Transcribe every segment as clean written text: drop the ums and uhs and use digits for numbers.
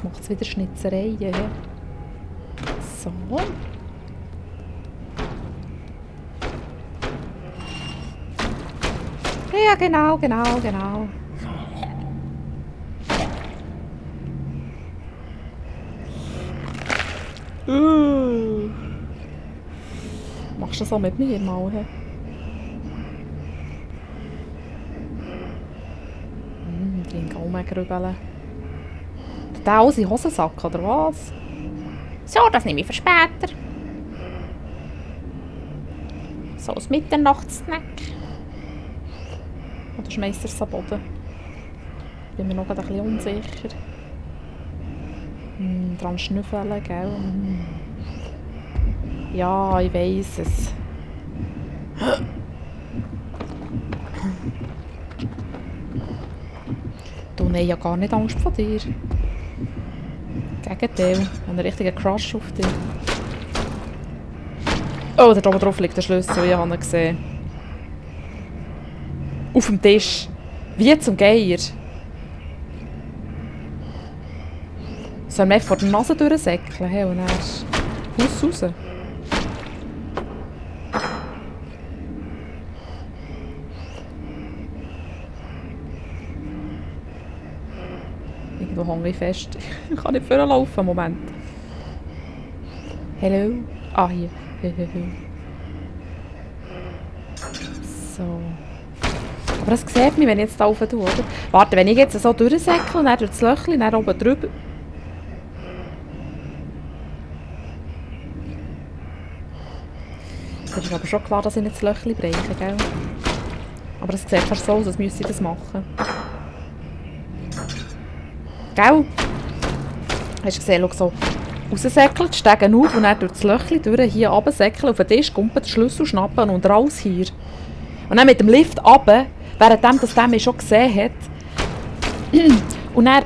Jetzt macht es wieder Schnitzereien. He? So. Ja, genau. Machst du das auch mit mir mal? He? Die Gaumengrübeln. Der alles in Hosensack, oder was? So, das nehme ich für später. So ein Mitternachtssnack. Oder schmeißt er es am Boden? Bin mir noch ein bisschen unsicher. Dran schnüffeln, gell? Ja, ich weiss es. Du, nein, ich habe gar nicht Angst vor dir. Gegenteil, ich habe einen richtigen Crush auf dich. Oh, da oben drauf liegt der Schlüssel, ich habe ihn gesehen. Auf dem Tisch. Wie zum Geier. Sollen wir einfach vor der Nase durchsäckeln? Hey, und dann ist Haus raus. Irgendwo hänge ich fest. Ich kann nicht vorlaufen. Moment. Hallo? Ah, hier. So. Aber das sieht mich, wenn ich jetzt da rauf tue, oder? Warte, wenn ich jetzt so durchsäckle und dann durch das Löchchen, dann oben drüber. Das ist aber schon klar, dass ich nicht das Löchchen breche, gell? Aber es sieht fast so aus, als müsste ich das machen. Gell? Hast du gesehen, schau so. Raussäckeln, die Stege auf und dann durch das Löchchen durch, hier runtersäckeln, auf den Tisch, kumpen, den Schlüssel schnappen und raus hier. Und dann mit dem Lift runter, währenddem das der mich schon gesehen hat. Und dann...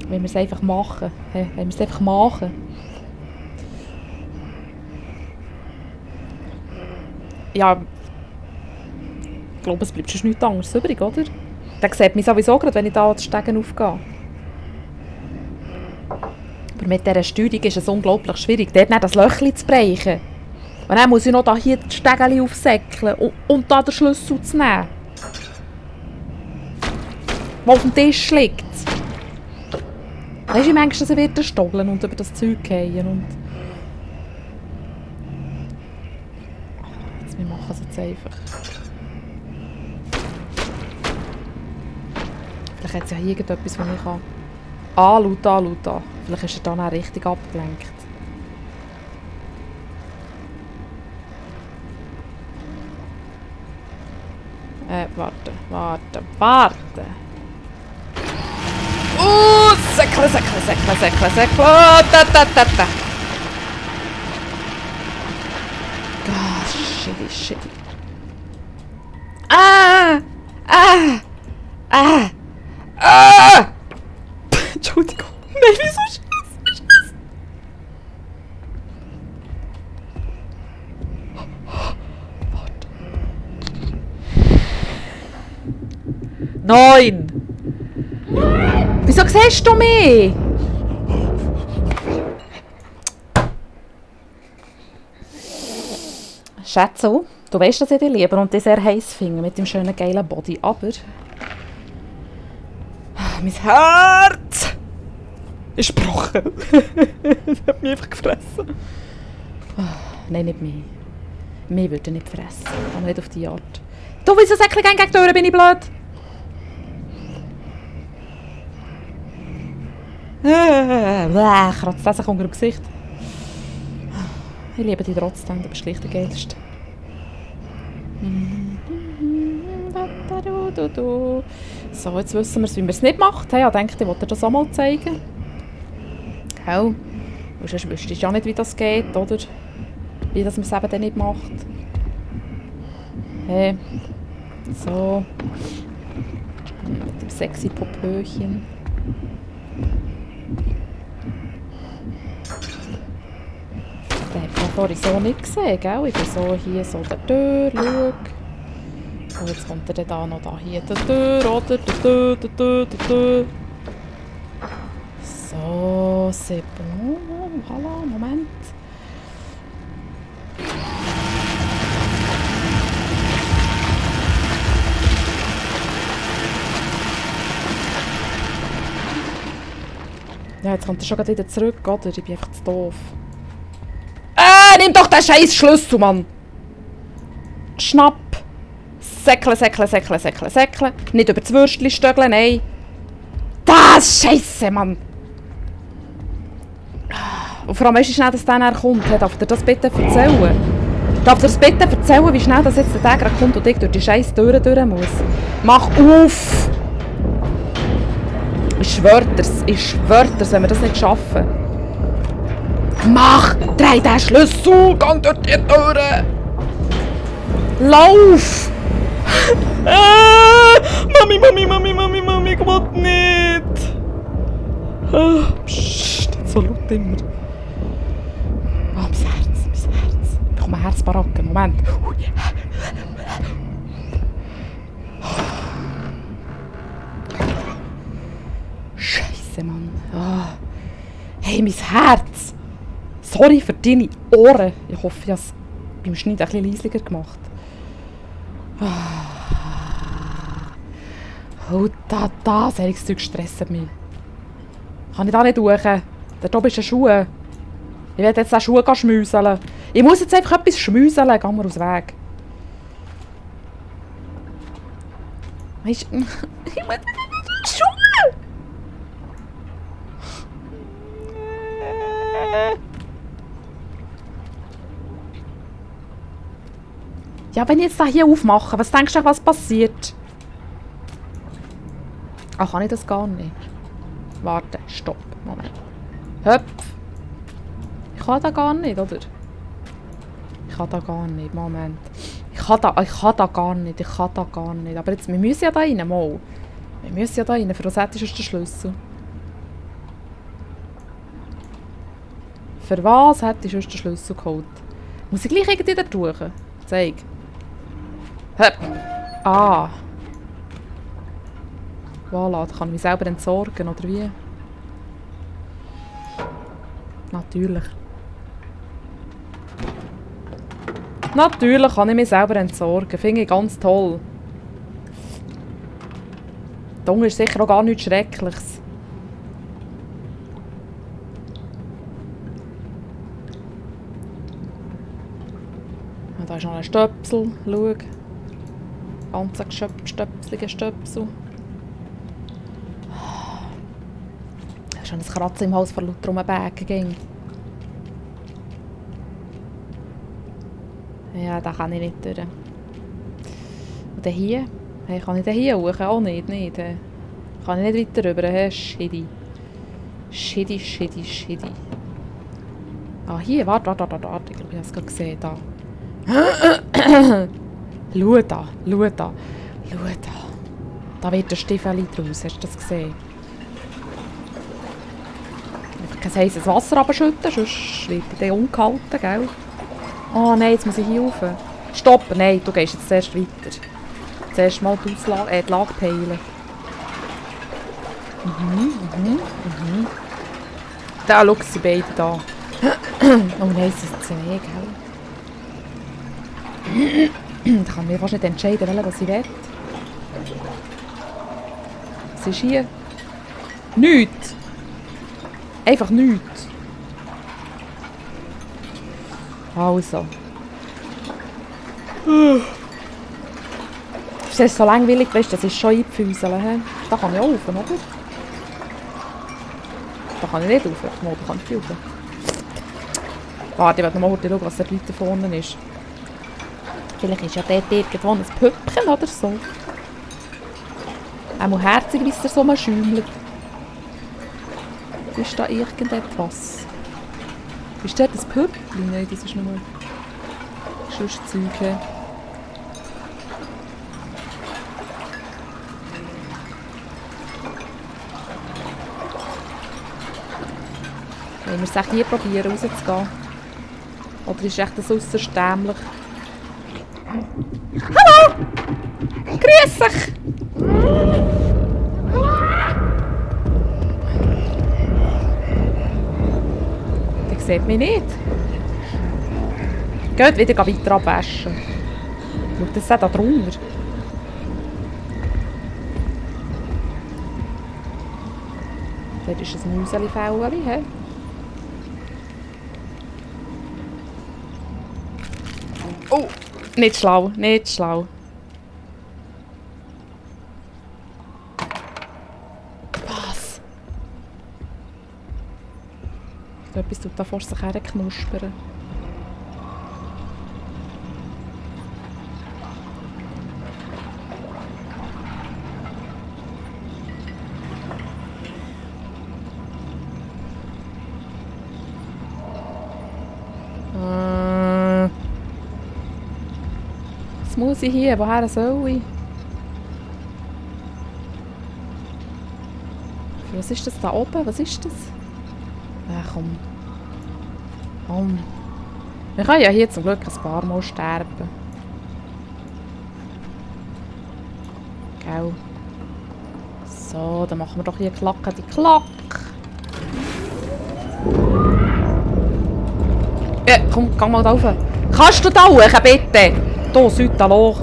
Wenn wir es einfach machen. Wenn wir es einfach machen. Ja... Ich glaube, es bleibt schon nichts anderes übrig, oder? Der sieht mich sowieso gerade, wenn ich da die Stege aufgehe. Aber mit dieser Steuerung ist es unglaublich schwierig, dort nicht das Löchchen zu brechen. Und dann muss ich noch hier die Stege aufsäckeln und da den Schlüssel zu nehmen. Der auf dem Tisch liegt. Weisst du, manchmal sie wird stollen und über das Zeug fallen und... Jetzt, wir machen es jetzt einfach. Vielleicht hat es ja hier irgendetwas, das ich kann... Anschauen. Vielleicht ist er dann auch richtig abgelenkt. Warte. Säckle. Da. Gosh, shit. Entschuldigung. Nein, wieso Scheiße? Warte. 9. Wieso siehst du mich? Schätze, du weißt, dass ich dich liebe und dich sehr heiß finde mit dem schönen, geilen Body, aber... Mein Herz ist gebrochen. Das hat mich einfach gefressen. Nein, nicht mich. Mich würde nicht fressen. Aber nicht auf die Art. Du, wieso säckle ich gegen die Tür? Bin ich blöd? Kratzt das sich unter dem Gesicht. Ich liebe dich trotzdem, du bist schlicht der Geilste. So, jetzt wissen wir, wie man es nicht macht. Ich denke, ich wollte dir das auch mal zeigen. Gell? Und sonst wüsstest du ja nicht, wie das geht, oder? Wie dass man es eben dann nicht macht. Hey. So. Mit dem sexy Popöchen. Der hat vorhin so nicht gesehen, gell? Ich bin so hier so der Tür, schau. So, jetzt kommt er dann noch da hier der Tür, oder? Der Tür. So, c'est bon. Voilà, Moment. Ja, jetzt kommt er schon gerade wieder zurück, oder? Ich bin einfach zu doof. Nimm doch den scheiß Schlüssel, Mann! Schnapp! Säckle. Nicht über das Würstchen stögeln, nein! Das Scheisse, Mann! Und vor allem, weißt du, wie schnell das dann kommt? Darf dir das bitte erzählen? Darf dir das bitte erzählen, wie schnell das jetzt der Tag kommt und ich durch die scheiß Türen durch muss? Mach auf! Ich schwör dir's, wenn wir das nicht schaffen. Mach! Dreh den Schlüssel! Geh durch die Türen! Lauf! Mami, ich will nicht! Psst, so laut immer. Ah, mein Herz. Ich bekomme eine Herzbaracke. Moment. Scheisse, Mann. Ah. Hey, mein Herz! Sorry für deine Ohren. Ich hoffe, ich habe es beim Schneiden ein bisschen leisiger gemacht. Oh, solches Zeug stresst mich. Kann ich da nicht durch? Da oben ist ein Schuh. Ich will jetzt den Schuh schmüseln. Ich muss jetzt einfach etwas schmüseln. Geh mir aus dem Weg. Weißt du, ich muss Schuhe! Ja, wenn ich jetzt da hier aufmache, was denkst du, was passiert? Ach, kann ich das gar nicht? Warte, stopp, Moment. Höpf! Ich kann da gar nicht, oder? Ich kann da gar nicht, Moment. Ich kann da gar nicht. Aber jetzt, wir müssen ja da rein, mal. Wir müssen ja da rein, für was hättest du den Schlüssel? Für was hättest du den Schlüssel geholt? Muss ich gleich irgendwie da durch? Zeig. Höp! Ah! Voilà, da kann ich mich selber entsorgen, oder wie? Natürlich. Natürlich kann ich mich selber entsorgen. Finde ich ganz toll. Da ist sicher auch gar nichts Schreckliches. Und da ist noch ein Stöpsel. Schau. Ganz stöpselige Stöpsel. Da ist schon ein Kratzen im Hals von lauter Rumbagen ging. Ja, da kann ich nicht durch. Und dann hier? Hey, kann ich den hier hoch? Auch nicht. Kann ich nicht weiter rüber? Hey, Shitty. Ah, hier, warte. Ich glaube, ich habe es gerade gesehen. Da. Schau da. Da wird der Stiefel draus. Hast du das gesehen? Einfach kein heißes Wasser abschütten, sonst wird ich dann ungehalten, gell? Oh nein, jetzt muss ich hier rauf. Stopp! Nein, du gehst jetzt zuerst weiter. Zuerst mal die Lage peilen. Da, schau, sie beide da. Oh nein, es sind zwei, gell? Da kann ich mir fast nicht entscheiden, was ich will. Was ist hier? Nichts! Einfach nichts. Also. Ist das so langweilig, weißt du, das ist schon eingepfüseln. Da kann ich auch rauf, oder? Da kann ich nicht rauf. Mal, da kann ich rauf. Warte, ich will noch mal schauen, was dort weiter vorne ist. Vielleicht ist ja dort irgendwo ein Püppchen oder so. Auch mal herzig, wie es da so mal schäumelt. Ist da irgendetwas? Ist dort ein Püppchen? Nein, das ist nur Zeug. Wollen wir es auch hier probieren, rauszugehen? Oder ist echt das äußerst dämlich? Hallo! Grüß dich! Der sieht mich nicht. Geht wieder weiter abwaschen. Schau, das ist da drunter. Dort ist ein Müsli-Fäulchen, hä? Oh! Nicht schlau, nicht schlau. Was? So etwas tut da vor sich her knuspern. Was muss ich hier? Woher soll ich? Was ist das da oben? Was ist das? Ach komm. Komm. Wir können ja hier zum Glück ein paar Mal sterben. Gell? So, dann machen wir doch hier Klack die Klack. Ja, komm, geh mal da rauf. Kannst du da hoch, bitte? Hier, Südaloch.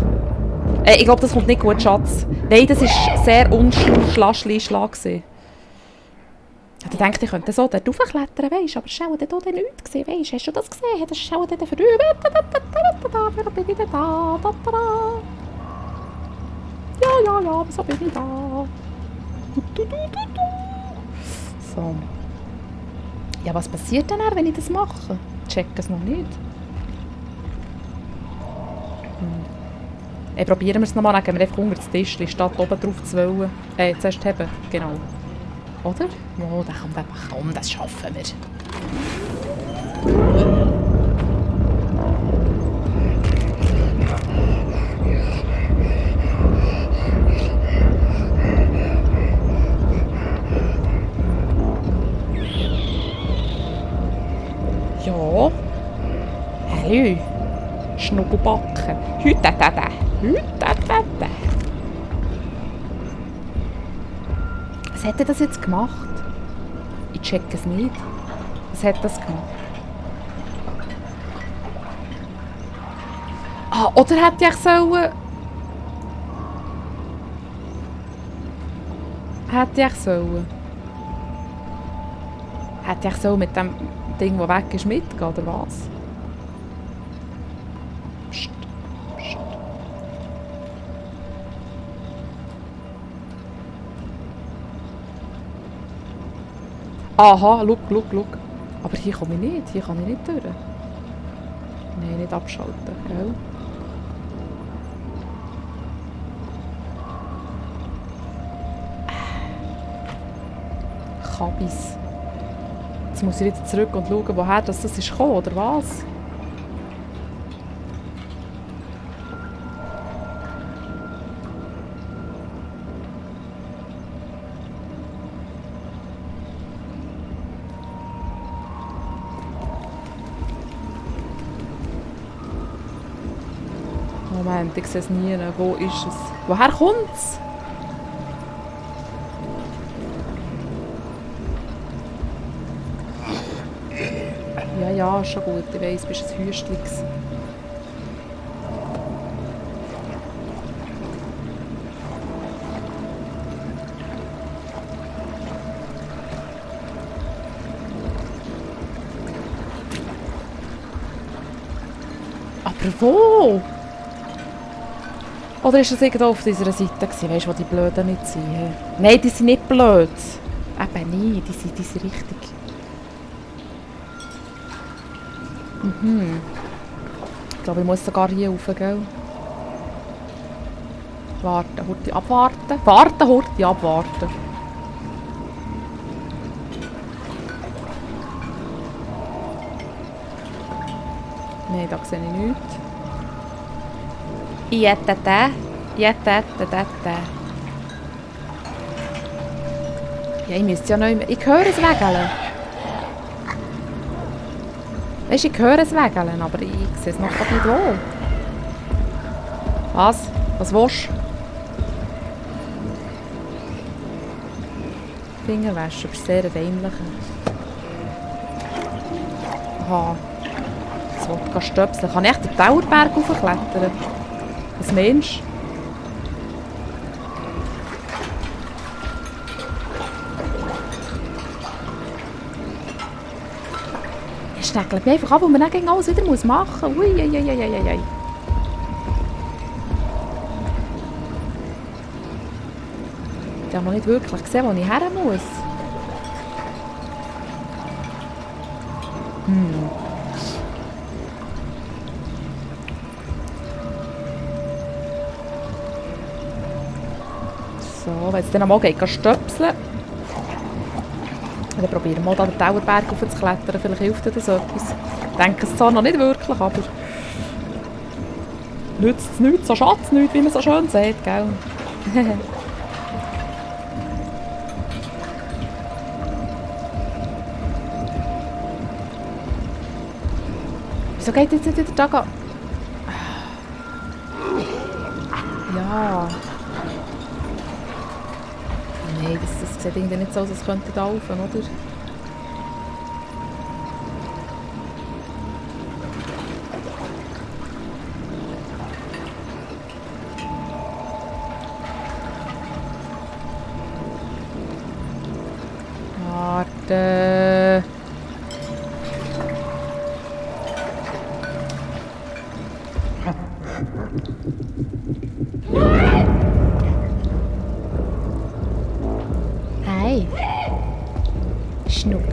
Ich glaube, das kommt nicht gut, Schatz. Nein, das war sehr unschlaschli-schlag. Ich dachte, ich könnte so dort raufklettern, weisst du, aber es war auch dort nichts gesehen, weisst du? Hast du das gesehen? Das ist auch dort vorüber. Warum bin ich denn da? Ja, wieso bin ich da? So. Ja, was passiert denn, wenn ich das mache? Ich check es noch nicht. Probieren wir es nochmal, legen wir einfach unter das Tisch, statt oben drauf zu wollen. Zuerst haben, genau. Oder? Oh, komm, das schaffen wir. Ja. Hallo. Schnuckelbacken. Hüttetete. Was hat er das jetzt gemacht? Ich check es nicht. Was hat das gemacht? Ah, oder hätte ich sollen... Hätte ich sollen mit dem Ding, das weg ist, mitgehen, oder was? Psst. Aha, schau. Aber hier komme ich nicht. Hier kann ich nicht durch. Nein, nicht abschalten, gell? Kabis. Jetzt muss ich wieder zurück und schauen, woher das ist gekommen, oder was? Moment, ich sehe es nie. Wo ist es? Woher kommt es? Ja, ist schon gut. Ich weiss, du bist ein Hüstchen. Aber wo? Oder ist das irgendwo auf dieser Seite gewesen? Weißt du, wo die Blöden nicht sind? Nein, die sind nicht blöd. Eben nicht, die sind richtig. Ich glaube, ich muss sogar hier rauf, gell? Warten, Hurti, abwarten. Warten, Hurti, abwarten. Nein, da sehe ich nichts. Ja, ich müsste ja noch... Ich höre es regeln. Weisst du, ich höre es wägeln, aber ich sehe es noch grad nicht wo. Was? Was willst du? Fingerwäsche, aber sehr reinlich. Aha. Jetzt will ich stöpseln. Kann ich echt den Tauerberg raufklettern? Was meinst du? Ich steckle mich einfach ab, wo man dann gegen alles wieder machen muss. Ui, ui, ui, ui, ui. Ich habe noch nicht wirklich gesehen, wo ich her muss. So, wenn es dann einmal geht, stöpseln. Dann probieren wir mal da den Tauerberg hochzuklettern. Vielleicht hilft dir das etwas. Ich denke es zwar noch nicht wirklich, aber... Nützt es nichts, so schadet es nichts, wie man so schön sieht, gell? Wieso geht jetzt nicht wieder da gehen? Ja. Nein, das sieht irgendwie nicht so aus, als könnte da rauf, oder? Warte. Hey. Schnucki.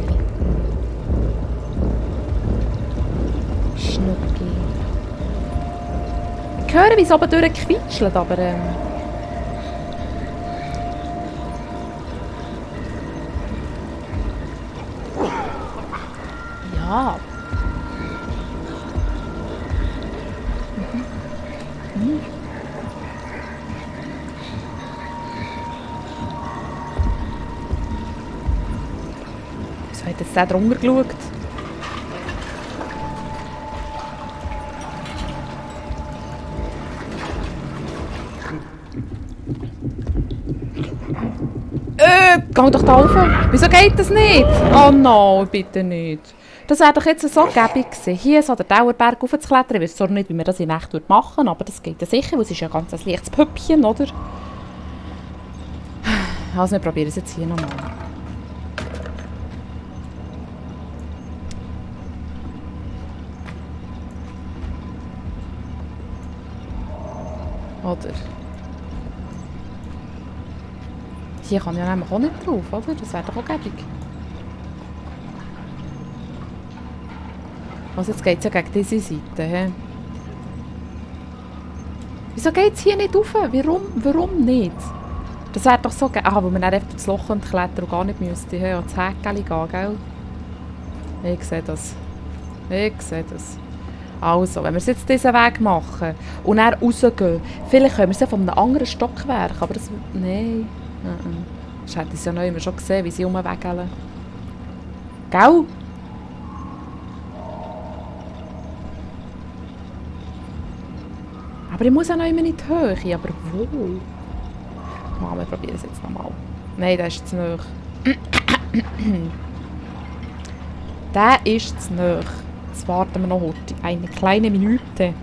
Schnucki. Ich höre, wie es oben durchquietschelt, aber... Ja. Wieso hat jetzt der drunter geschaut? Geh doch da rauf. Wieso geht das nicht? Oh nein, bitte nicht. Das wäre doch jetzt so gäbig gewesen, hier so den Tauerberg raufzuklettern. Ich weiß zwar nicht, wie man das in echt machen würde, aber das geht ja sicher, weil es ist ja ganz ein leichtes Püppchen, oder? Also, wir probieren es jetzt hier nochmal. Oder? Hier kann ich ja nämlich auch nicht drauf, oder? Das wäre doch auch gäbig. Also jetzt geht es ja gegen diese Seite. He? Wieso geht es hier nicht rauf? Warum nicht? Das wäre doch so... Ah, wo man dann einfach das Loch klettern und gar nicht müsste. He? Und das Häkchen gehen, gell? Ich sehe das. Ich sehe das. Also, wenn wir jetzt diesen Weg machen und dann rausgehen, vielleicht können wir es ja von einem anderen Stockwerk, aber das... Nein. Das hätte ich ja noch immer schon gesehen, wie sie rumwegeln. Gell? Aber ich muss auch noch immer nicht hoch. Aber wo? Oh, wir probieren es jetzt nochmal. Nein, der ist zu nahe. Der ist zu nahe. Jetzt warten wir noch heute. Eine kleine Minute.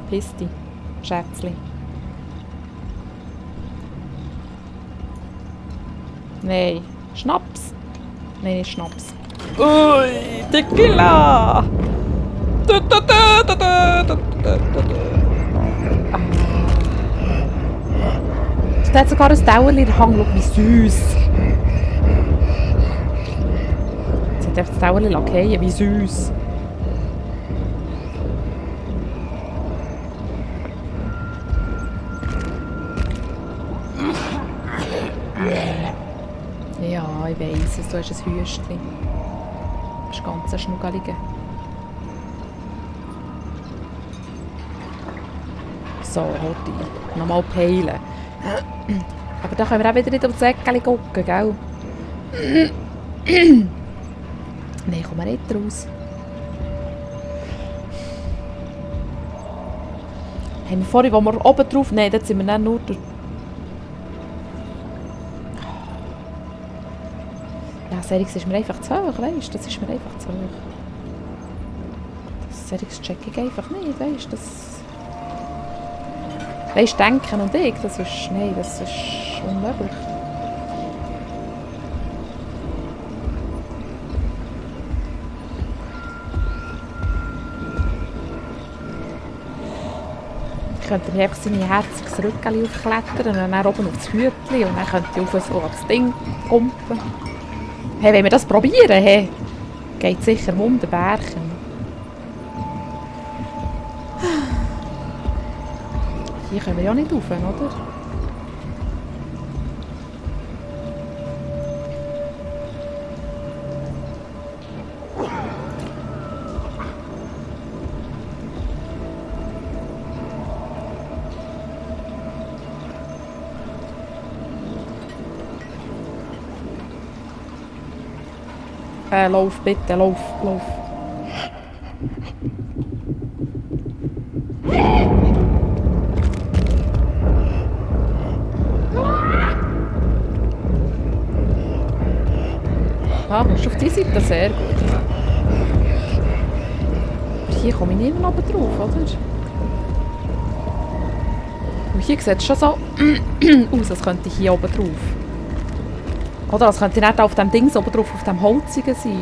Pisti. Schätzli. Nein. Schnaps. Nein, nicht Schnaps. Ui, Tequila! Da hat sogar ein Dauerli in der Hang. Schau, wie süß. Jetzt hat das Dauerli lackieren, wie süß. Ja, ich weiss es, du hast ein Hüstchen. Das ist ganz ein Schnuggeliger. So, Horti. Nochmal peilen. Aber da können wir auch wieder nicht aufs Eckchen gucken, gell? Nein, kommen wir nicht raus. Haben wir vorhin, wo wir oben drauf... Nein, dort sind wir dann nur durch... Ja, Serix ist mir einfach zu hoch, weißt du? Das ist mir einfach zu hoch. Das Serix check ich einfach nicht, weißt du? Das... Weißt du, denken und ich, das ist... Nein, das ist unmöglich. Ich könnte mir einfach seine herziges Rückchen aufklettern und dann oben auf das Hütchen und dann könnte ich auf so das Ding kumpen. Hey, wenn wir das probieren, hey, geht sicher wunderbar. Hier können wir ja nicht rauf, oder? Lauf bitte, lauf. Ah, musst du auf die Seite, sehr gut. Aber hier komme ich nicht mehr oben drauf, oder? Und hier sieht es schon so aus, als könnte ich hier oben drauf. Oder als könnte ich nicht auf dem Ding oben drauf, auf dem Holzigen sein.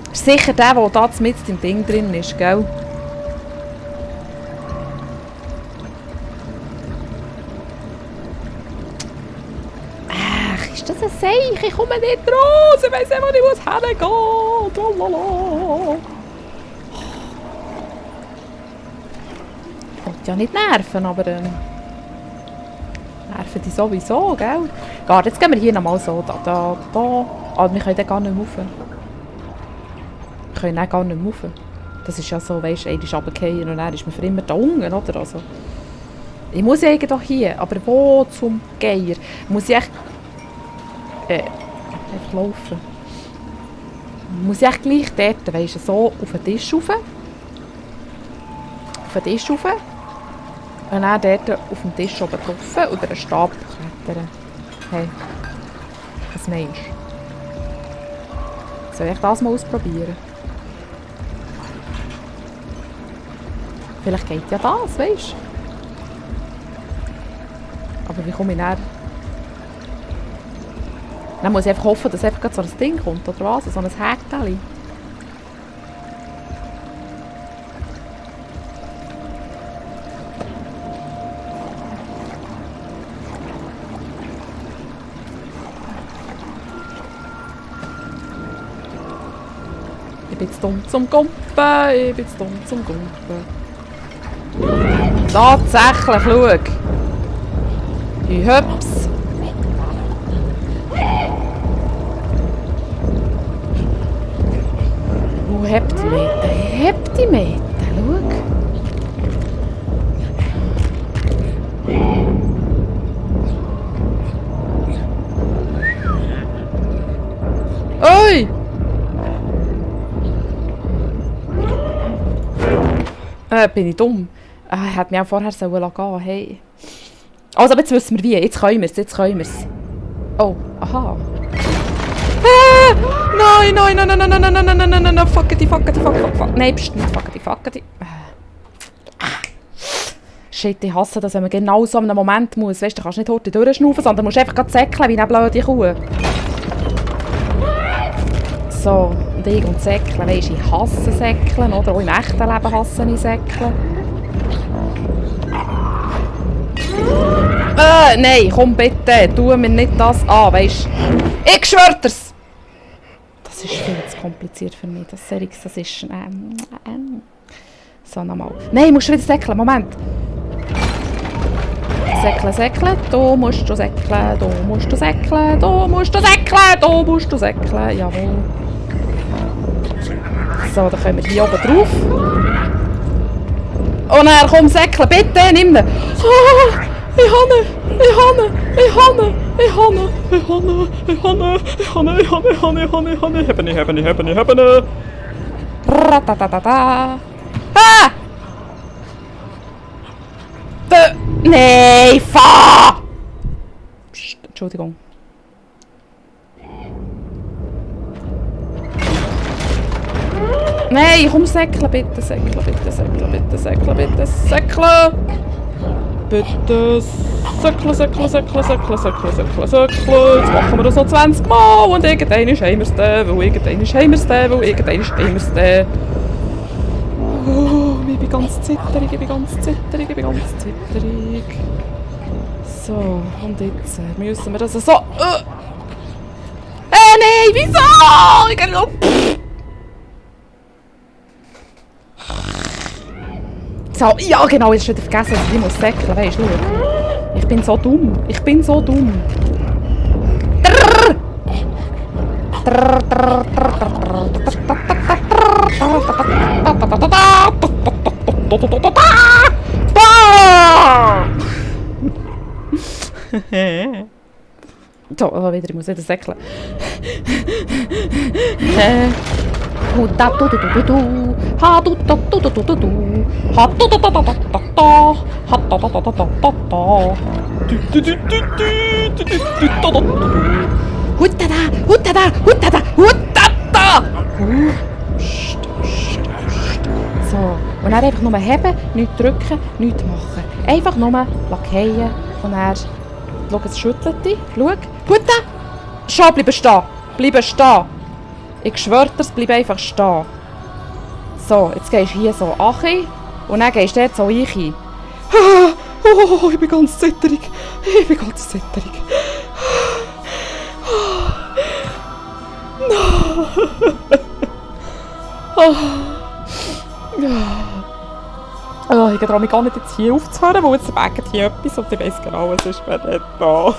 Das ist sicher der da mit im Ding drin ist, gell? Ach, ist das ein Seich? Ich komme nicht raus! Ich weiss nicht, wo ich hingehen muss! Ich wollte ja nicht nerven, aber... nerven die sowieso, gell? Gar, jetzt gehen wir hier nochmal so, da. Aber wir können dann gar nicht mehr rauf. Wir können dann gar nicht mehr rauf. Das ist ja so, weisst du, einmal runterfallen und dann ist man für immer da unten, oder? Also, ich muss ja irgendwo hier, aber wo zum Geier? Muss ich echt... einfach laufen. Muss ich echt gleich dort, weisst du, so auf den Tisch rauf. Auf den Tisch rauf. Und dann dort auf dem Tisch oben drauf, über den Stab klettern. Hey, was meinst du? Soll ich das mal ausprobieren? Vielleicht geht ja das, weißt du? Aber wie komme ich näher? Dann muss ich einfach hoffen, dass einfach so ein Ding kommt, oder was? So ein Häkchen. Ich bin zu dumm zum Gumpen, Tatsächlich, schau. Ich hüps. Wo hebt die Meter? Hebt die Meter, schau. Oi! Bin ich dumm? Hätte mich auch vorher gehen sollen. Hey. Also, aber jetzt wissen wir wie. Jetzt können wir es. Oh, aha. Nein. Fuck. Nein, pst, nicht fuck. Shit, ich hasse das, wenn man genau so einen Moment muss. Weißt du, kannst nicht heute durchschnaufen, sondern musst einfach säckeln wie eine blöde Kuh. So, und ich und Säckeln, weisst du, ich hasse Säckeln, oder? Auch im echten Leben hasse ich Säckeln. Nein, komm bitte, tu mir nicht das an, weisst du. Ich schwör dir's! Das ist viel zu kompliziert für mich, das ist... So, nochmal. Nein, musst du wieder säckeln, Moment. Säckeln, du musst säckeln, jawohl. So, dann können wir hier oben drauf. Oh nein, komm, säckeln, bitte, nimm ihn. Oh, ich habe ihn. Ich habe. Ratatatata. Ah! Nein, fahr! Psst, Entschuldigung. Nein, komm, säckle bitte, säckle bitte, säckle bitte, säckle bitte, säckle! Bitte säckle, säckle, säckle, säckle, säckle, säckle, säckle. Jetzt machen wir das noch 20 Mal und irgendwann haben wir es dann, weil irgendwann haben wir es dann, weil irgendwann haben wir es dann. Oh, ich bin ganz zitterig, ich bin ganz zitterig, ich bin ganz zitterig. So, und jetzt müssen wir das so... nein, wieso? Ich kann noch... So, ja genau, ich habe schon vergessen, dass ich muss säckeln, weisst du? Ich bin so dumm, ich bin so dumm. So, wieder, ich muss wieder säckeln. Ha du du du du du, ha du du du du du du du, ha du du du du du du, ha du du du du du du, Hutada, hutada, hutada, hutada. So, und dann einfach nur heben, nichts drücken, nichts machen. Einfach nur lackieren und dann, schau, es schüttelt dich, schau, Huta, schau, bleib stehen, bleib stehen. Ich schwöre dir, bleib einfach stehen. So, jetzt gehst du hier so rein und dann gehst du dort so rein. Oh, ich bin ganz zitterig. Ich bin ganz zitterig. Oh, ich traue mich gar nicht jetzt hier aufzuhören, weil jetzt wägt hier etwas und ich weiss genau, was ist mir nicht da.